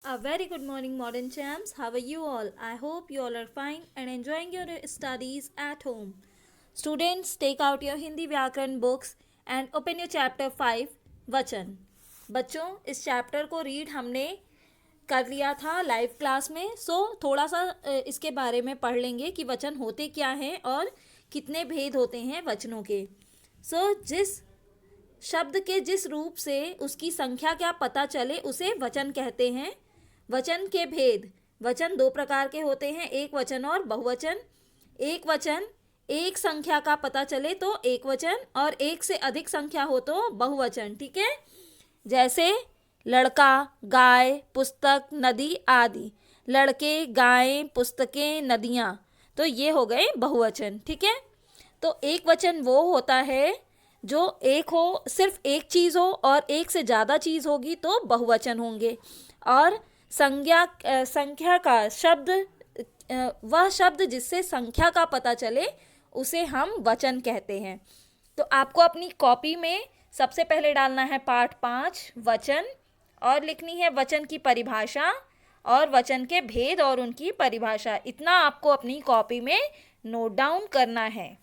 A very good morning, modern champs. How are you all? I hope you all are fine and enjoying your studies at home. Students, take out your Hindi व्याकरण books and open your chapter 5, वचन. बच्चों, इस chapter को read हमने कर लिया था live class में. थोड़ा सा इसके बारे में पढ़ लेंगे कि वचन होते क्या हैं और कितने भेद होते हैं वचनों के. जिस शब्द के जिस रूप से उसकी संख्या क्या पता चले उसे वचन कहते हैं. वचन के भेद. वचन दो प्रकार के होते हैं, एक वचन और बहुवचन. एक वचन एक संख्या का पता चले तो एक वचन, और एक से अधिक संख्या हो तो बहुवचन. ठीक है, जैसे लड़का, गाय, पुस्तक, नदी आदि. लड़के, गायें, पुस्तकें, नदियाँ, तो ये हो गए बहुवचन. ठीक है, तो एक वचन वो होता है जो एक हो, सिर्फ एक चीज़ हो, और एक से ज़्यादा चीज़ होगी तो बहुवचन होंगे. और संख्या का शब्द, वह शब्द जिससे संख्या का पता चले उसे हम वचन कहते हैं. तो आपको अपनी कॉपी में सबसे पहले डालना है पाठ 5 वचन, और लिखनी है वचन की परिभाषा और वचन के भेद और उनकी परिभाषा. इतना आपको अपनी कॉपी में नोट डाउन करना है.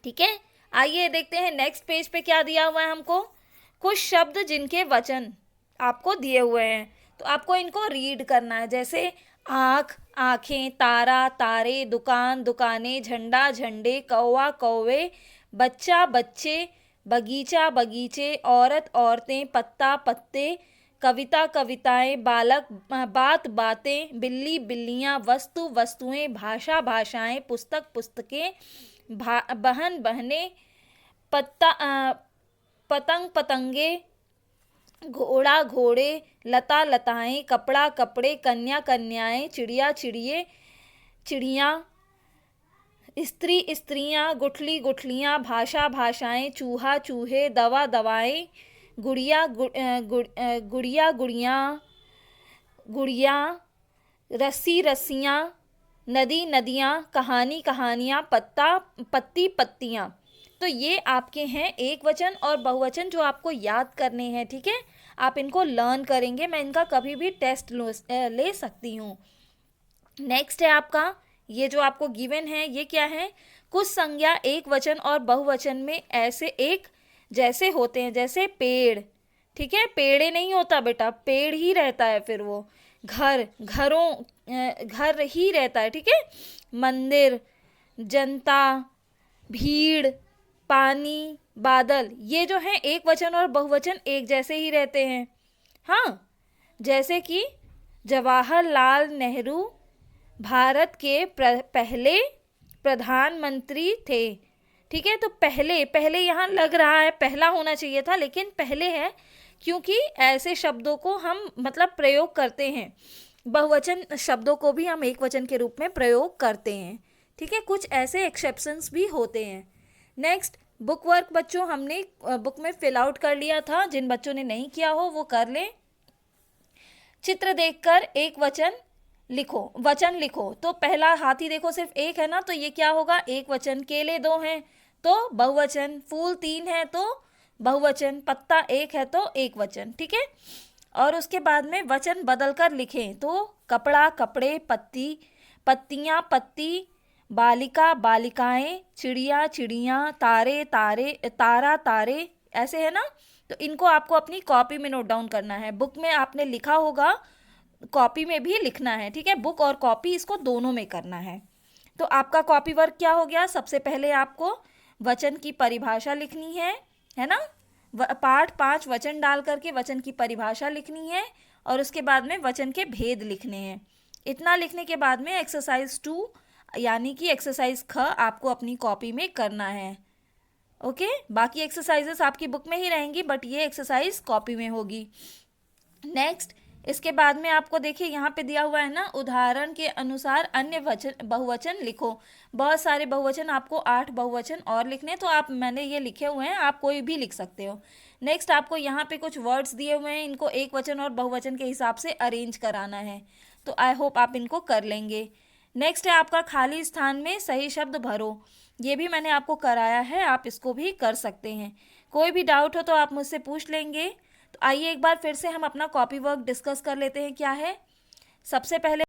ठीक है, आइए देखते हैं नेक्स्ट पेज पे क्या दिया हुआ है हमको. कुछ शब्द जिनके वचन आपको दिए हुए हैं, तो आपको इनको रीड करना है. जैसे आँख, आँखें, तारा, तारे, दुकान, दुकानें, झंडा, झंडे, कौवा, कौवे, बच्चा, बच्चे, बगीचा, बगीचे, औरत, औरतें, पत्ता, पत्ते, कविता, कविताएं, बालक, बात, बातें, बिल्ली, बिल्लियाँ, वस्तु, वस्तुएं, भाषा, भाषाएं, पुस्तक, पुस्तकें, बहन, बहनें, पतंग, पतंगे, घोड़ा, घोड़े, लता, लताएं, कपड़ा, कपड़े, कन्या, कन्याएं, चिड़िया, चिड़िए, चिड़ियाँ, स्त्री, स्त्रियाँ, गुठली, गुठलियाँ, भाषा, भाषाएं, चूहा, चूहे, दवा, दवाएं, गुड़िया, गुड़िया, गुड़ियाँ, गुड़िया, रस्सी, रस्सियाँ, नदी, नदियाँ, कहानी, कहानियाँ, पत्ता, पत्ती, पत्तियाँ. तो ये आपके हैं एक वचन और बहुवचन जो आपको याद करने हैं. ठीक है, आप इनको लर्न करेंगे. मैं इनका कभी भी टेस्ट ले सकती हूँ. नेक्स्ट है आपका, ये जो आपको गिवन है ये क्या है. कुछ संज्ञा एक वचन और बहुवचन में ऐसे एक जैसे होते हैं, जैसे पेड़. ठीक है, पेड़े नहीं होता बेटा, पेड़ ही रहता है. फिर वो घर ही रहता है. ठीक है, मंदिर, जनता, भीड़, पानी, बादल, ये जो हैं एक वचन और बहुवचन एक जैसे ही रहते हैं. हाँ, जैसे कि जवाहरलाल नेहरू भारत के पहले प्रधानमंत्री थे. ठीक है, तो पहले यहाँ लग रहा है पहला होना चाहिए था, लेकिन पहले है क्योंकि ऐसे शब्दों को हम मतलब प्रयोग करते हैं. बहुवचन शब्दों को भी हम एक वचन के रूप में प्रयोग करते हैं. ठीक है, कुछ ऐसे एक्सेप्शंस भी होते हैं. नेक्स्ट, बुक वर्क बच्चों हमने बुक में फिल आउट कर लिया था. जिन बच्चों ने नहीं किया हो वो कर लें. चित्र देखकर एक वचन लिखो. तो पहला हाथी देखो सिर्फ एक है ना, तो ये क्या होगा, एक वचन. केले 2 हैं तो बहुवचन. फूल 3 है तो बहुवचन. पत्ता 1 है तो एक वचन. ठीक है, और उसके बाद में वचन बदल कर लिखें तो कपड़ा, कपड़े, पत्ती, पत्तियाँ, पत्ती, बालिका, बालिकाएं, चिड़िया, चिड़ियाँ, तारे, तारे, तारा, तारे, ऐसे है ना. तो इनको आपको अपनी कॉपी में नोट डाउन करना है. बुक में आपने लिखा होगा, कॉपी में भी लिखना है. ठीक है, बुक और कॉपी इसको दोनों में करना है. तो आपका कॉपी वर्क क्या हो गया. सबसे पहले आपको वचन की परिभाषा लिखनी है ना. पाठ 5 वचन डाल करके वचन की परिभाषा लिखनी है, और उसके बाद में वचन के भेद लिखने हैं. इतना लिखने के बाद में एक्सरसाइज 2 यानी कि एक्सरसाइज ख आपको अपनी कॉपी में करना है. ओके, बाकी एक्सरसाइजेस आपकी बुक में ही रहेंगी, बट ये एक्सरसाइज कॉपी में होगी. नेक्स्ट, इसके बाद में आपको देखिए यहाँ पे दिया हुआ है ना, उदाहरण के अनुसार अन्य बहुवचन लिखो. बहुत सारे बहुवचन, आपको 8 बहुवचन और लिखने, तो आप मैंने ये लिखे हुए हैं, आप कोई भी लिख सकते हो. नेक्स्ट, आपको यहाँ पे कुछ वर्ड्स दिए हुए हैं, इनको एक वचन और बहुवचन के हिसाब से अरेंज कराना है. तो आई होप आप इनको कर लेंगे. नेक्स्ट है आपका खाली स्थान में सही शब्द भरो. ये भी मैंने आपको कराया है, आप इसको भी कर सकते हैं. कोई भी डाउट हो तो आप मुझसे पूछ लेंगे. तो आइए एक बार फिर से हम अपना कॉपी वर्क डिस्कस कर लेते हैं। क्या है? सबसे पहले